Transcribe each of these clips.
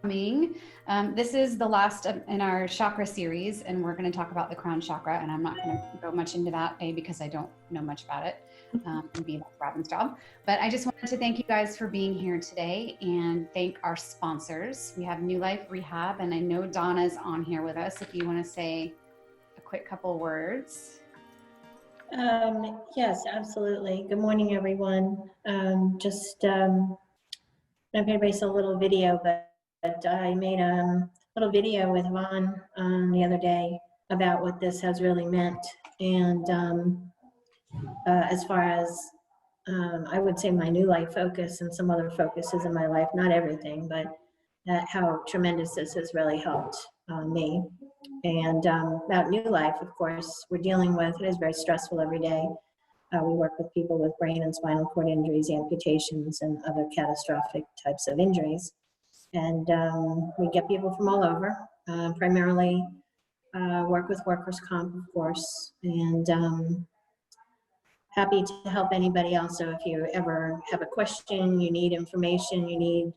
coming. This is the last in our chakra series, and we're going to talk about the crown chakra. And I'm not going to go much into that, A, because I don't know much about it, and B, that's Robin's job. But I just wanted to thank you guys for being here today and thank our sponsors. We have New Life Rehab, and I know Donna's on here with us. If you want to say a quick couple words. Yes, absolutely. Good morning, everyone. I don't know if anybody saw a little video, but I made a little video with Yvonne the other day about what this has really meant. And as far as, I would say my new life focus and some other focuses in my life, not everything, but how tremendous this has really helped me. And about new life, of course, we're dealing with, it is very stressful every day. We work with people with brain and spinal cord injuries, amputations, and other catastrophic types of injuries. And we get people from all over, primarily work with workers' comp, of course, and happy to help anybody else. So if you ever have a question, you need information, you need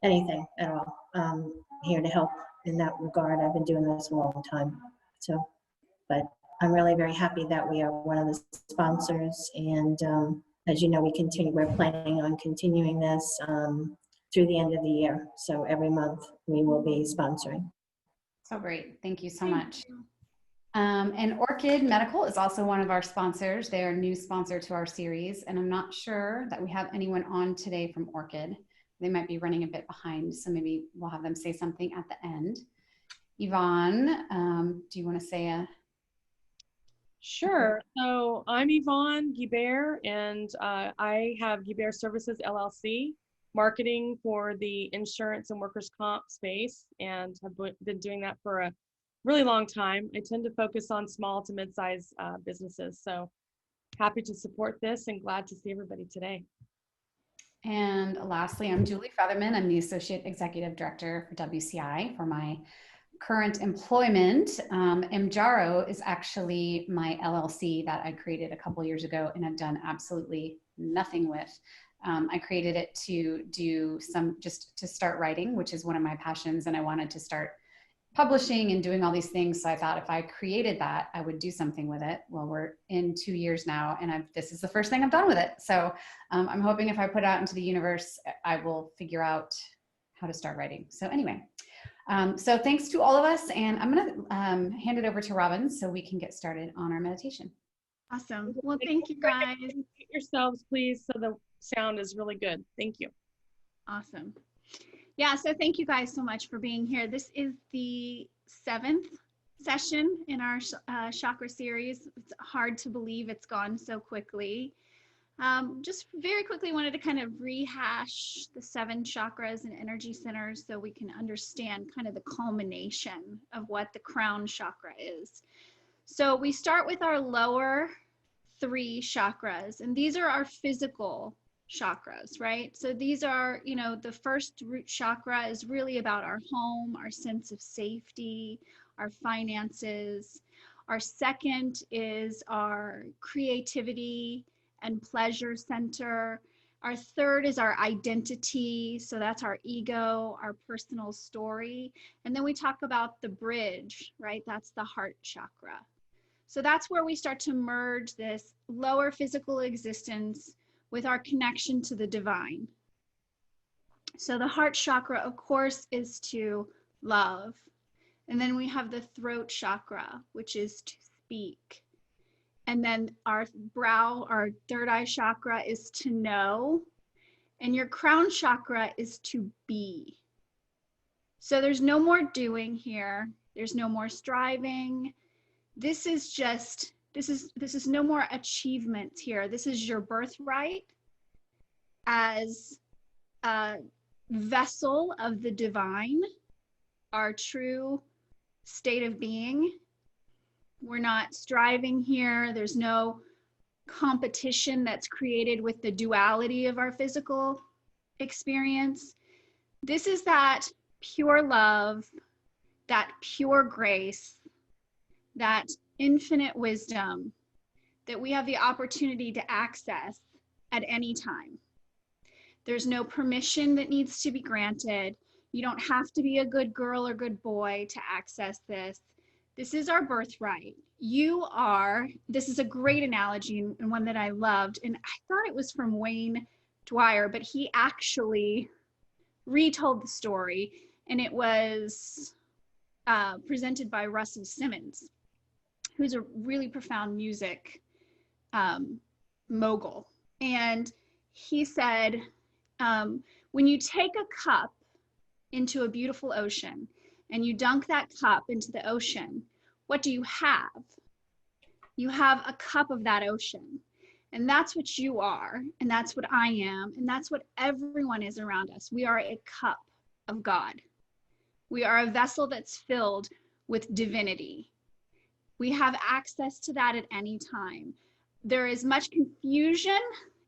anything at all, I'm here to help in that regard. I've been doing this a long time. So, but I'm really very happy that we are one of the sponsors. And as you know, we're planning on continuing this through the end of the year. So every month we will be sponsoring. So great. Thank you so much. And Orchid Medical is also one of our sponsors. They are a new sponsor to our series. And I'm not sure that we have anyone on today from Orchid. They might be running a bit behind, so maybe we'll have them say something at the end. Yvonne, do you want to say a... Sure. So I'm Yvonne Guibert, and I have Guibert Services LLC, marketing for the insurance and workers' comp space, and have been doing that for a really long time. I tend to focus on small to mid-sized businesses. So happy to support this and glad to see everybody today. And lastly, I'm Julie Featherman. I'm the Associate Executive Director for WCI for my current employment. MJARO is actually my LLC that I created a couple years ago and have done absolutely nothing with. I created it to do just to start writing, which is one of my passions, and I wanted to start publishing and doing all these things. So I thought if I created that, I would do something with it. Well, we're in 2 years now, and this is the first thing I've done with it. So I'm hoping if I put it out into the universe, I will figure out how to start writing. So anyway, so thanks to all of us, and I'm going to hand it over to Robin so we can get started on our meditation. Awesome. Well, thank you guys. Mute yourselves, please, so the sound is really good. Thank you. Awesome. Yeah, so thank you guys so much for being here. This is the 7th session in our chakra series. It's hard to believe it's gone so quickly. Just very quickly wanted to kind of rehash the 7 chakras and energy centers so we can understand kind of the culmination of what the crown chakra is. So we start with our lower 3 chakras, and these are our physical chakras, right? So these are, the first root chakra is really about our home, our sense of safety, our finances. Our second is our creativity and pleasure center. Our third is our identity. So that's our ego, our personal story. And then we talk about the bridge, right? That's the heart chakra. So that's where we start to merge this lower physical existence with our connection to the divine. So the heart chakra, of course, is to love. And then we have the throat chakra, which is to speak. And then our brow, our third eye chakra, is to know. And your crown chakra is to be. So there's no more doing here. There's no more striving. This is no more achievement here. This is your birthright as a vessel of the divine, our true state of being. We're not striving here. There's no competition that's created with the duality of our physical experience. This is that pure love, that pure grace, that infinite wisdom that we have the opportunity to access at any time. There's no permission that needs to be granted. You don't have to be a good girl or good boy to access this. This is our birthright. You are, this is a great analogy and one that I loved. And I thought it was from Wayne Dwyer, but he actually retold the story, and it was presented by Russel Simmons, who's a really profound music mogul. And he said, when you take a cup into a beautiful ocean and you dunk that cup into the ocean, what do you have? You have a cup of that ocean. And that's what you are, and that's what I am, and that's what everyone is around us. We are a cup of God. We are a vessel that's filled with divinity. We have access to that at any time. There is much confusion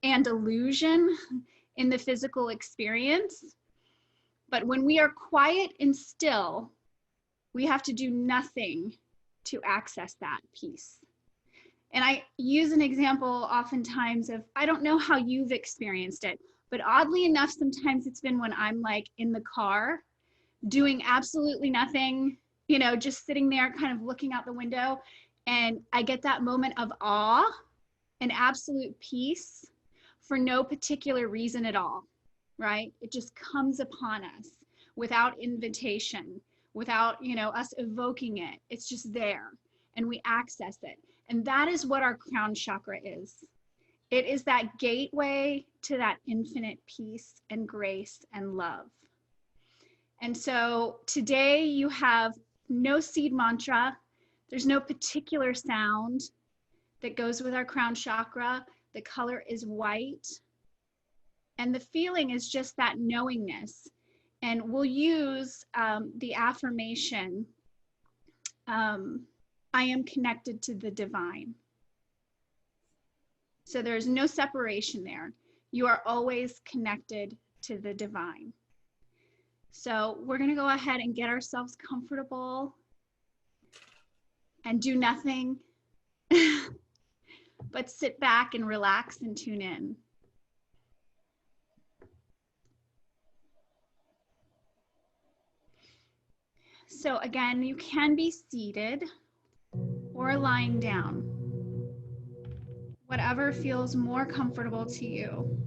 and illusion in the physical experience, but when we are quiet and still, we have to do nothing to access that peace. And I use an example oftentimes of, I don't know how you've experienced it, but oddly enough, sometimes it's been when I'm like in the car doing absolutely nothing, you know, just sitting there kind of looking out the window, and I get that moment of awe and absolute peace for no particular reason at all, right? It just comes upon us without invitation, without, you know, us evoking it. It's just there and we access it. And that is what our crown chakra is. It is that gateway to that infinite peace and grace and love. And so today you have no seed mantra. There's no particular sound that goes with our crown chakra. The color is white. And the feeling is just that knowingness. And we'll use the affirmation, I am connected to the divine. So there's no separation there. You are always connected to the divine. So we're going to go ahead and get ourselves comfortable and do nothing, but sit back and relax and tune in. So again, you can be seated or lying down, whatever feels more comfortable to you.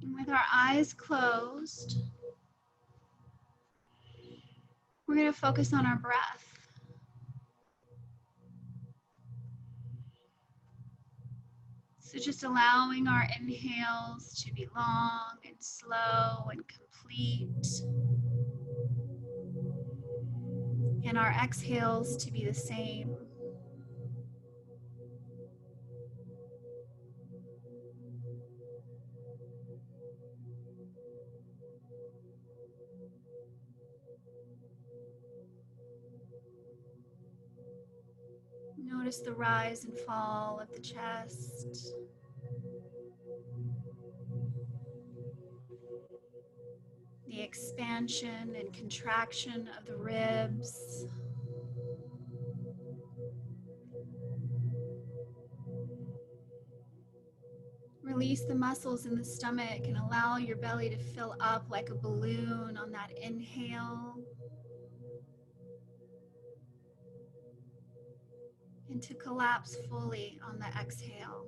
And with our eyes closed, we're going to focus on our breath. So just allowing our inhales to be long and slow and complete, and our exhales to be the same. Notice the rise and fall of the chest. The expansion and contraction of the ribs. Release the muscles in the stomach and allow your belly to fill up like a balloon on that inhale, and to collapse fully on the exhale.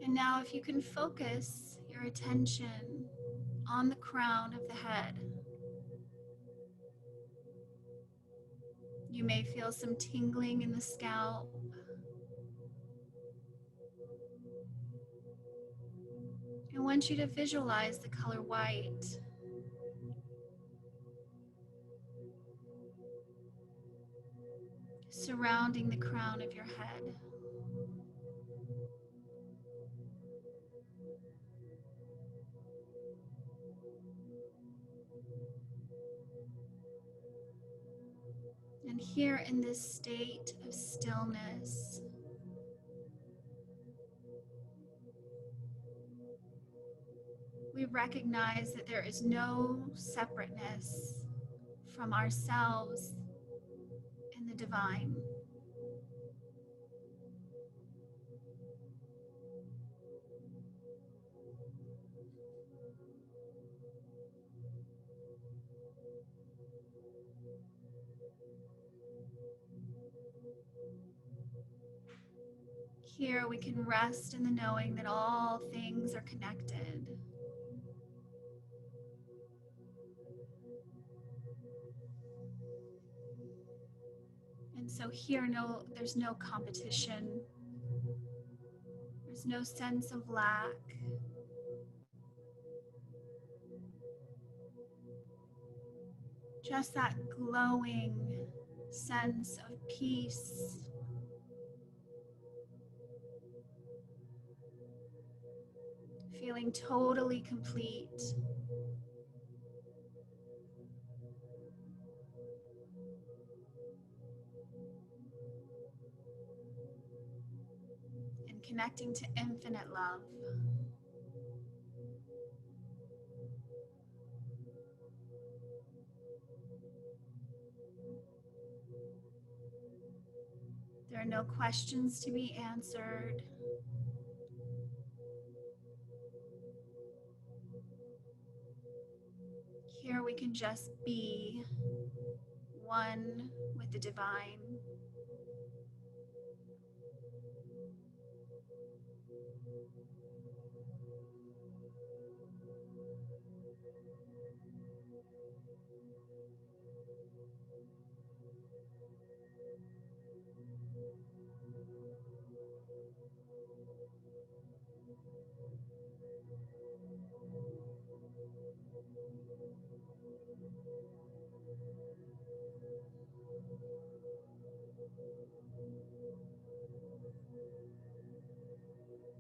And now if you can focus your attention on the crown of the head, you may feel some tingling in the scalp. I want you to visualize the color white. Surrounding the crown of your head. And here in this state of stillness, recognize that there is no separateness from ourselves and the divine. Here we can rest in the knowing that all things are connected. And so here, there's no competition. There's no sense of lack. Just that glowing sense of peace. Feeling totally complete. And connecting to infinite love. There are no questions to be answered. Here we can just be one with the divine.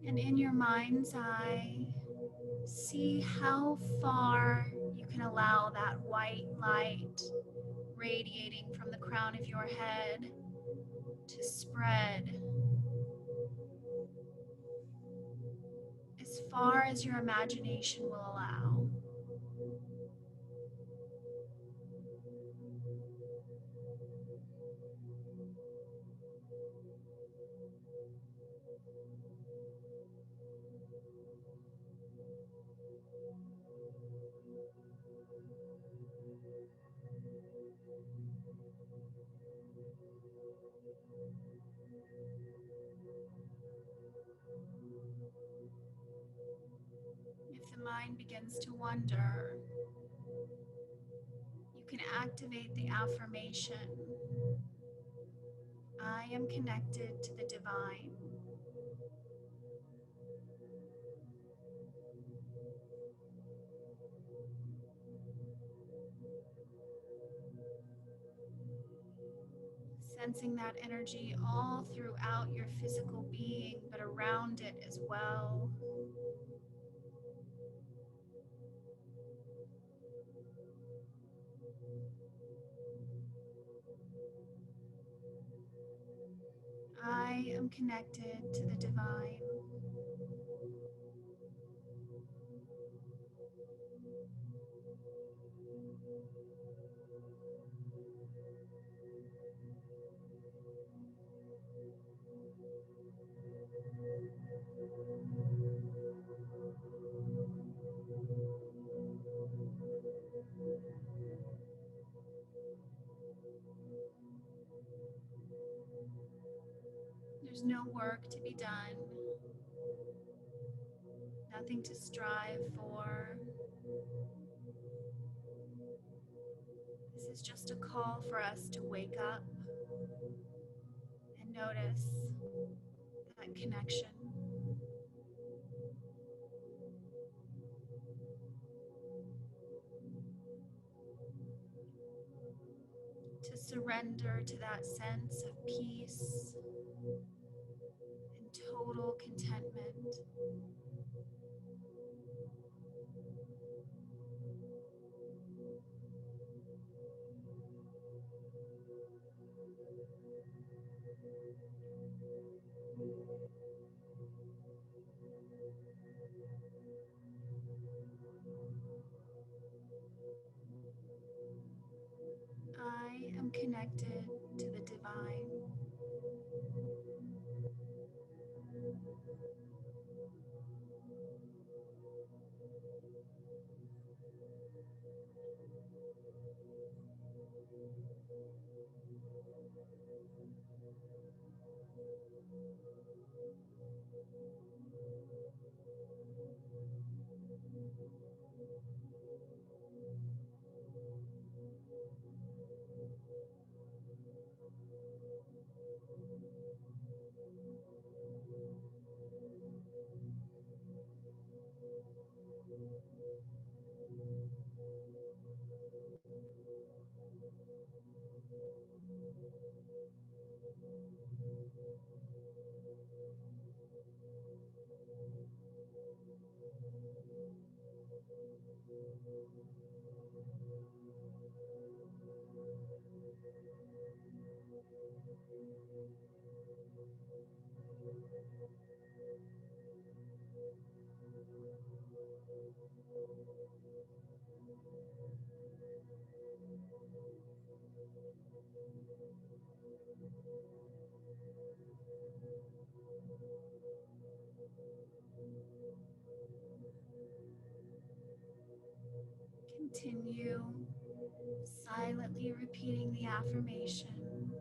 And in your mind's eye, see how far you can allow that white light radiating from the crown of your head to spread as far as your imagination will allow. If the mind begins to wander, you can activate the affirmation, I am connected to the divine. Sensing that energy all throughout your physical being, but around it as well. I am connected to the divine. There's no work to be done, nothing to strive for. This is just a call for us to wake up and notice that connection. To surrender to that sense of peace and total contentment. connected to the divine. Continue silently repeating the affirmation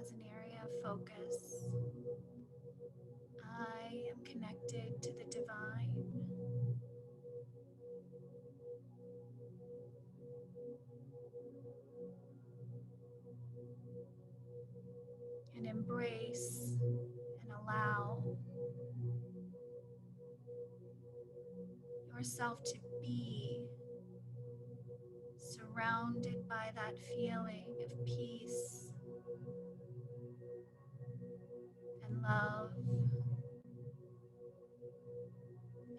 as an area of focus. I am connected to the divine. And embrace and allow yourself to be surrounded by that feeling of peace and love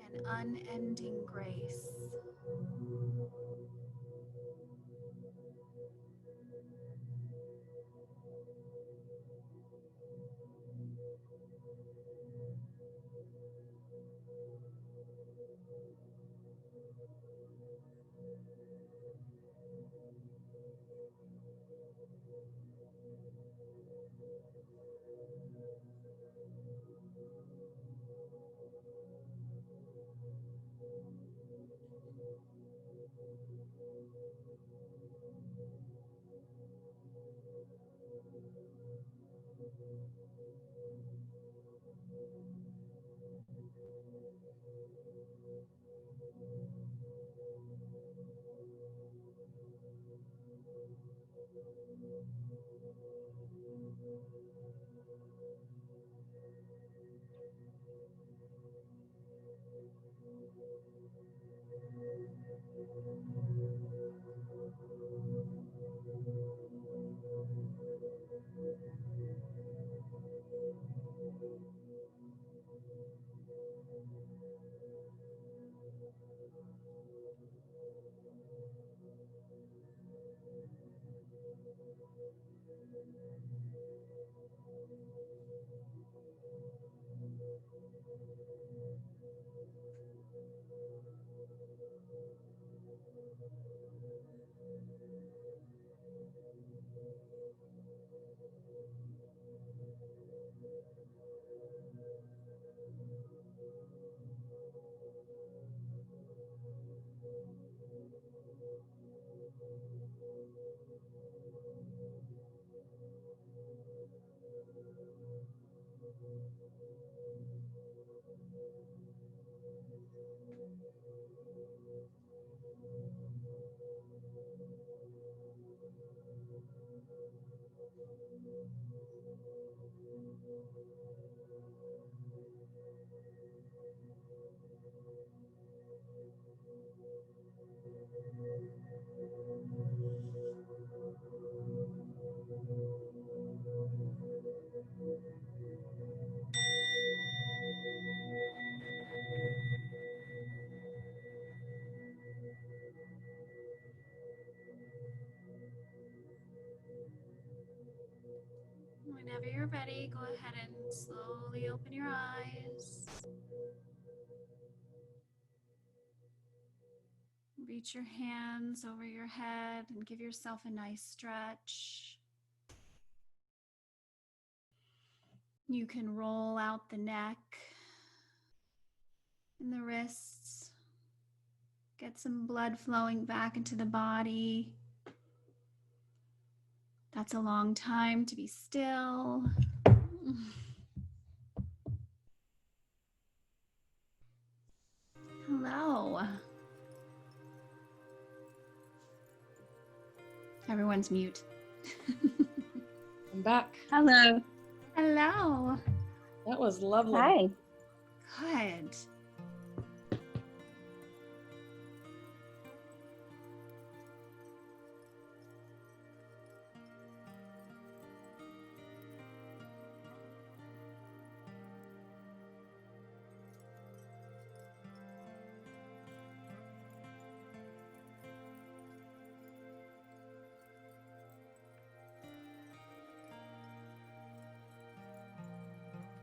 and unending grace. Whenever you're ready, go ahead and slowly open your eyes. Reach your hands over your head and give yourself a nice stretch. You can roll out the neck and the wrists. Get some blood flowing back into the body. That's a long time to be still. Hello. Everyone's mute. I'm back. Hello. Hello. That was lovely. Hi. Good.